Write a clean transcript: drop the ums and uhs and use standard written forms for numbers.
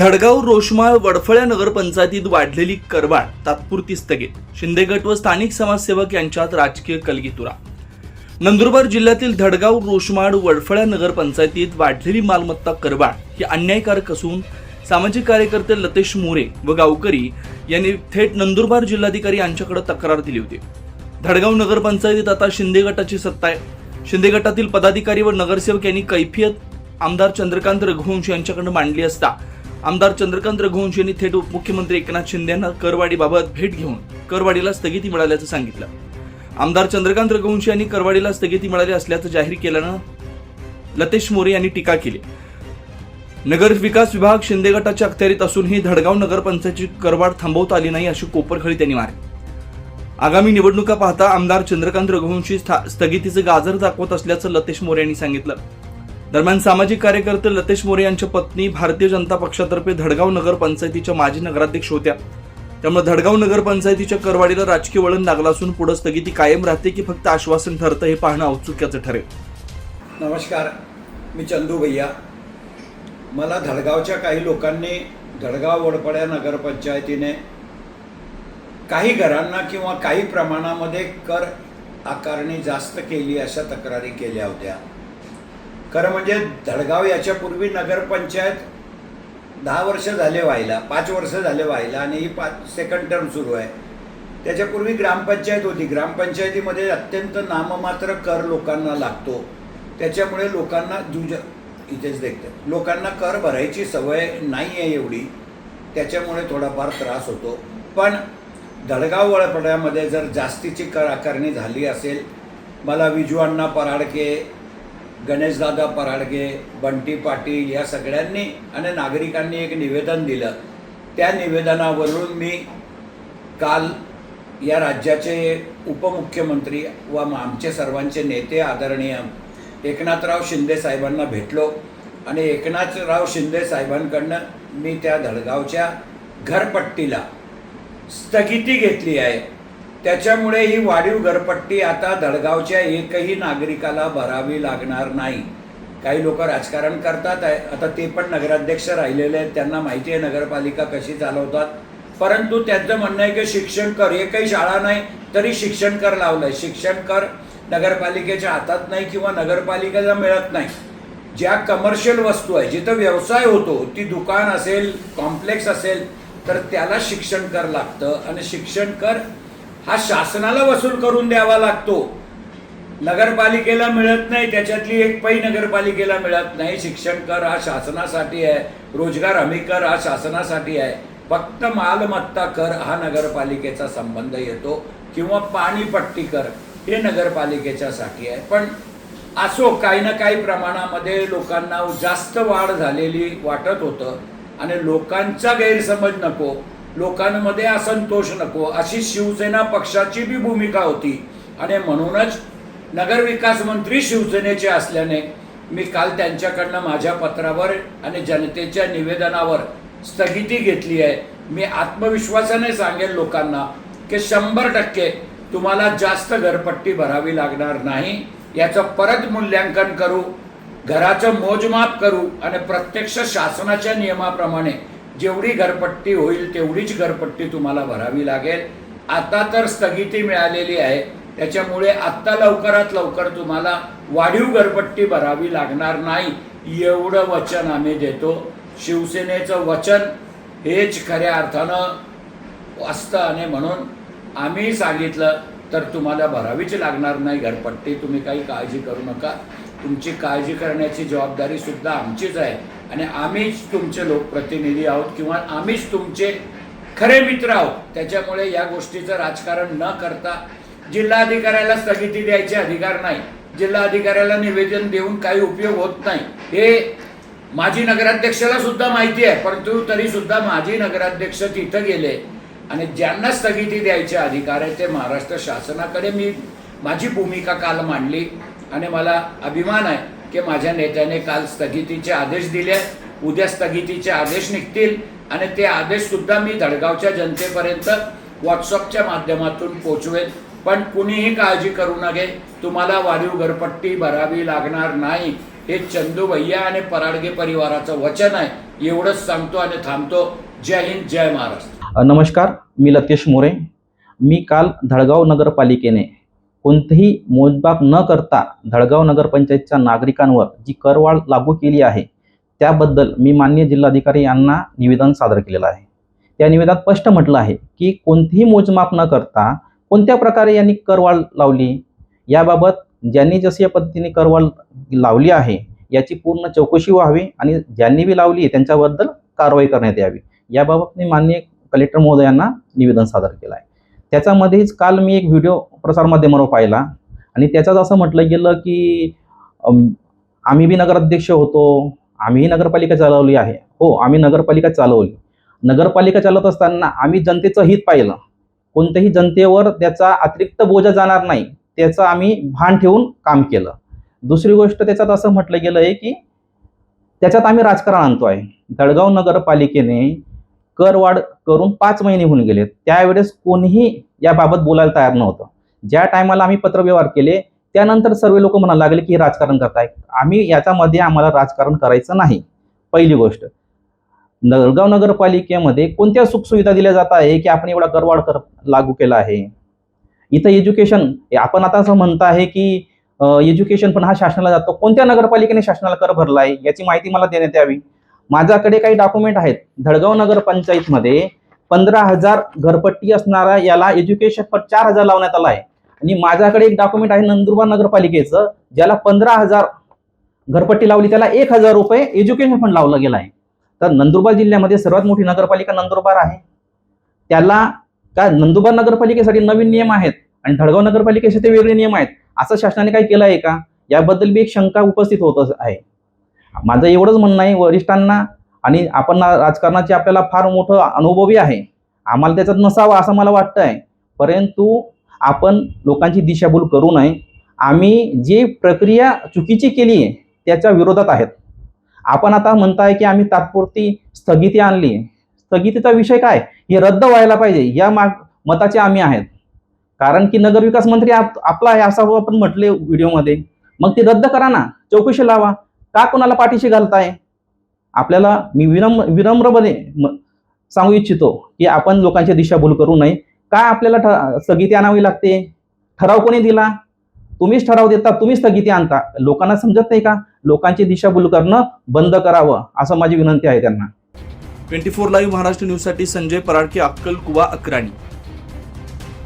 धडगाव रोषमाळ वडफळ्या नगरपंचायतीत वाढलेली करवाढ तात्पुरती स्थगित. शिंदे गट व स्थानिक समाजसेवक यांच्यात राजकीय कलगीतुरा. नंदुरबार जिल्ह्यातील धडगाव रोषमाळ वडफळ्या नगरपंचायतीत वाढलेली मालमत्ता करवाढ ही अन्यायकारक असून सामाजिक कार्यकर्ते लतेश मोरे व गावकरी यांनी थेट नंदुरबार जिल्हाधिकारी यांच्याकडे तक्रार दिली होती. धडगाव नगरपंचायतीत आता शिंदे गटाची सत्ता आहे. शिंदे गटातील पदाधिकारी व नगरसेवक यांनी कैफियत आमदार चंद्रकांत रघुवंशी यांच्याकडे मांडली असता आमदार चंद्रकांत रघुवंशी यांनी थेट उपमुख्यमंत्री एकनाथ शिंदे यांना करवाढीबाबत भेट घेऊन करवाढीला स्थगिती मिळाल्याचं सांगितलं. आमदार चंद्रकांत रघुवंशी यांनी करवाढीला स्थगिती मिळाली असल्याचं जाहीर केल्यानं लतेश मोरे यांनी टीका केली. नगर विकास विभाग शिंदे गटाच्या अखत्यारीत असूनही धडगाव नगरपंचायतीची करवाढ थांबवता आली नाही अशी कोपरखळी त्यांनी मारली. आगामी निवडणुका पाहता आमदार चंद्रकांत रघुवंशी स्थगितीचे गाजर दाखवत असल्याचं लतेश मोरे यांनी सांगितलं. दरम्यान सामाजिक कार्यकर्ते लतेश मोरे यांच्या पत्नी भारतीय जनता पक्षातर्फे धडगाव नगरपंचायतीच्या माजी नगराध्यक्ष होत्या. त्यामुळे धडगाव नगरपंचायतीच्या करवाढीला राजकीय वळण लागलं असून पुढे स्थगिती कायम राहते की फक्त आश्वासन ठरतं हे पाहणं औत्सुक्याचं ठरेल. नमस्कार, मी चंदू भैया. मला धडगावच्या काही लोकांनी धडगाव वडफळ्या नगरपंचायतीने काही घरांना किंवा काही प्रमाणामध्ये कर आकारणी जास्त केली अशा तक्रारी केल्या होत्या. खरं म्हणजे धडगाव याच्यापूर्वी नगरपंचायत 10 वर्ष झाले व्हायला, 5 वर्ष झाले व्हायला आणि ही सेकंड टर्म सुरू आहे. त्याच्यापूर्वी ग्रामपंचायत होती. ग्रामपंचायतीमध्ये अत्यंत नाममात्र कर लोकांना लागतो. त्याच्यामुळे लोकांना इथेच देखतात लोकांना कर भरायची सवय नाही आहे एवढी. त्याच्यामुळे थोडाफार त्रास होतो. पण धडगाव वडफळ्यामध्ये जर जास्तीची कर आकारणी झाली असेल, मला विजू अण्णा पराडके, गणेशदादा पराडके, बंटी पाटील या सगळ्यांनी आणि नागरिकांनी एक निवेदन दिलं. त्या निवेदनावरून मी काल या राज्याचे उपमुख्यमंत्री व आमचे सर्वांचे नेते आदरणीय एकनाथराव शिंदे साहेबांना भेटलो आणि एकनाथराव शिंदे साहेबांकडनं मी त्या धडगावच्या घरपट्टीला स्थगिती घेतली आहे. त्याच्यामुळे ही वाढीव घरपट्टी आता धडगावच्या एकही नागरिकाला भरावी लागणार नाही. काही लोक राजकारण करतात आहे, आता ते पण नगराध्यक्ष राहिलेले आहेत, त्यांना माहिती आहे नगरपालिका कशी चालवतात. परंतु त्यांचं म्हणणं आहे की शिक्षण कर, हे काही शाळा नाही तरी शिक्षण कर लावलंय. शिक्षण कर नगरपालिकेच्या हातात नाही किंवा नगरपालिकेला मिळत नाही. ज्या कमर्शियल वस्तू आहे, जिथं व्यवसाय होतो, ती दुकान असेल, कॉम्प्लेक्स असेल, तर त्याला शिक्षण कर लागतं आणि शिक्षण कर हा शासनाला वसूल करून द्यावा लागतो. नगरपालिकेला मिळत नाही. त्याच्यातली एक पै नगरपालिकेला मिळत नाही. शिक्षण कर हा शासनासाठी आहे. रोजगार हमी कर हा शासनासाठी आहे. फक्त मालमत्ता कर हा नगरपालिकेचा संबंध येतो किंवा पाणीपट्टी कर हे नगरपालिकेच्यासाठी आहे. पण असो, काही ना काही प्रमाणामध्ये लोकांना जास्त वाढ झालेली वाटत होतं आणि लोकांचा गैरसमज नको, लोकांमध्ये असंतोष नको, अशी शिवसेना पक्षाची बी भूमिका होती. आणि म्हणूनच नगरविकास मंत्री शिवसेनेचे असल्याने मी काल त्यांच्याकडनं माझ्या पत्रावर आणि जनतेच्या निवेदनावर स्थगिती घेतली आहे. मी आत्मविश्वासाने सांगेल लोकांना की 100% तुम्हाला जास्त घरपट्टी भरावी लागणार नाही. याचं परत मूल्यांकन करू, घराचं मोजमाप करू आणि प्रत्यक्ष शासनाच्या नियमाप्रमाणे जेवढी घरपट्टी होईल तेवढीच घरपट्टी तुम्हाला भरावी लागेल. आता तर स्थगिती मिळालेली आहे, त्याच्यामुळे आत्ता लवकरात लवकर तुम्हाला वाढीव घरपट्टी भरावी लागणार नाही, एवढं वचन आम्ही देतो. शिवसेनेचं वचन हेच खऱ्या अर्थानं असतं आणि म्हणून आम्ही सांगितलं तर तुम्हाला भरावीच लागणार नाही घरपट्टी. तुम्ही काही काळजी करू नका. तुमची काळजी करण्याची जबाबदारी सुद्धा आमचीच आहे आणि आम्हीच तुमचे लोकप्रतिनिधी आहोत किंवा आम्हीच तुमचे खरे मित्र आहोत. त्याच्यामुळे या गोष्टीचं राजकारण न करता जिल्हाधिकाऱ्याला स्थगिती द्यायचे अधिकार नाही. जिल्हाधिकाऱ्याला निवेदन देऊन काही उपयोग होत नाही हे माजी नगराध्यक्षाला सुद्धा माहिती आहे. परंतु तरी सुद्धा माजी नगराध्यक्ष तिथं गेले आणि ज्यांना स्थगिती द्यायचे अधिकार आहे ते महाराष्ट्र शासनाकडे मी माझी भूमिका काल मांडली आणि मला अभिमान आहे की माझ्या नेत्याने काल स्थगितीचे आदेश दिले. उद्या स्थगितीचे आदेश निघतील आणि ते आदेश सुद्धा मी धडगावच्या जनतेपर्यंत व्हॉट्सअपच्या माध्यमातून पोचवेल. पण कुणीही काळजी करू नये, तुम्हाला वाढीव घरपट्टी भरावी लागणार नाही हे चंदू भैया आणि पराडगे परिवाराचं वचन आहे. एवढंच सांगतो आणि थांबतो. जय हिंद, जय महाराष्ट्र. नमस्कार, मी लतेश मोरे. मी काल धडगाव नगरपालिकेने कोणतेही मोजमाप न करता धडगाव नगरपंचायतच्या नागरिकांवर जी करवाढ लागू केली आहे त्याबद्दल मी माननीय जिल्हाधिकारी यांना निवेदन सादर केलेलं आहे. त्या निवेदनात स्पष्ट म्हटलं आहे की कोणतेही मोजमाप न करता कोणत्या प्रकारे यांनी करवाढ लावली, याबाबत ज्यांनी जशी पद्धतीने करवाढ लावली आहे याची पूर्ण चौकशी व्हावी आणि ज्यांनी बी लावली त्यांच्याबद्दल कारवाई करण्यात यावी, याबाबत मी माननीय कलेक्टर महोदयांना निवेदन सादर केलं आहे. त्याच्यामध्येच काल मी एक व्हिडिओ प्रसारमाध्यमावर पाहिला आणि त्याच्यात असं म्हटलं गेलं की आम्ही बी नगराध्यक्ष होतो, आम्हीही नगरपालिका चालवली आहे. हो, आम्ही नगरपालिका चालवली. नगरपालिका चालवत असताना आम्ही जनतेचं हित पाहिलं. कोणत्याही जनतेवर त्याचा अतिरिक्त बोजा जाणार नाही त्याचं आम्ही भान ठेवून काम केलं. दुसरी गोष्ट त्याच्यात असं म्हटलं गेलं आहे की त्याच्यात आम्ही राजकारण आणतो आहे. धडगाव नगरपालिकेने करवाढ करून 5 महिने होऊन गेले. त्यावेळेस कोणीही याबाबत बोलायला तयार नव्हतं. ज्या टायमाला आम्ही पत्रव्यवहार केले त्यानंतर सर्व लोक म्हणायला लागले की राजकारण करताय. याच्यामध्ये आम्हाला राजकारण करायचं नाही. पहिली गोष्ट, धडगाव नगरपालिकेमध्ये कोणत्या सुखसुविधा दिल्या जात आहे की आपण एवढा करवाढ लागू केला आहे. इथं एज्युकेशन, आपण आता असं म्हणत आहे की एज्युकेशन पण हा शासनाला जातो. कोणत्या नगरपालिकेने शासनाला कर भरला आहे याची माहिती मला देण्यात यावी. माझ्याकडे काही डॉक्युमेंट आहेत. धडगाव नगरपंचायतमध्ये 15,000 घरपट्टी असणारा याला एज्युकेशन फंड 4,000 लावण्यात आला आहे. आणि माझ्याकडे एक डॉक्युमेंट आहे नंदुरबार नगरपालिकेचं, ज्याला 15,000 घरपट्टी लावली त्याला 1,000 रुपये एज्युकेशन फंड लावला गेला आहे. तर नंदुरबार जिल्ह्यामध्ये सर्वात मोठी नगरपालिका नंदुरबार आहे. त्याला काय नंदुरबार नगरपालिकेसाठी नवीन नियम आहेत आणि धडगाव नगरपालिकेसाठी वेगळे नियम आहेत असं शासनाने काही केलं आहे का, याबद्दल बी एक शंका उपस्थित होत आहे. माझं एवढंच म्हणणं आहे वरिष्ठांना, आणि आपण राजकारणाचे आपल्याला फार मोठं अनुभवी आहे, आम्हाला त्याच्यात नसावं असं मला वाटतं आहे. परंतु आपण लोकांची दिशाभूल करू नये. आम्ही जी प्रक्रिया चुकीची केली आहे त्याच्या विरोधात आहेत. आपण आता म्हणताय की आम्ही तात्पुरती स्थगिती आणली. स्थगितीचा विषय काय, हे रद्द व्हायला पाहिजे या मताचे आम्ही आहेत. कारण की नगरविकास मंत्री आपला आहे असं आपण म्हटले व्हिडिओमध्ये. मग ती रद्द करा ना, चौकशी लावा. का कोणाला पाठीशी घालताय? आपल्याला मी विनम्रपणे सांगू इच्छितो की आपण लोकांची दिशाभूल करू नये. का आपल्याला स्थगिती आणावी लागते? ठराव कोणी दिला? तुम्हीच ठराव देता, तुम्हीच स्थगिती आणता. लोकांना समजत नाही का? लोकांची दिशाभूल करणं बंद करावं असं माझी विनंती आहे त्यांना. 24 लाईव्ह महाराष्ट्र न्यूजसाठी संजय पराडके, अक्कलकुवा, अक्राणी.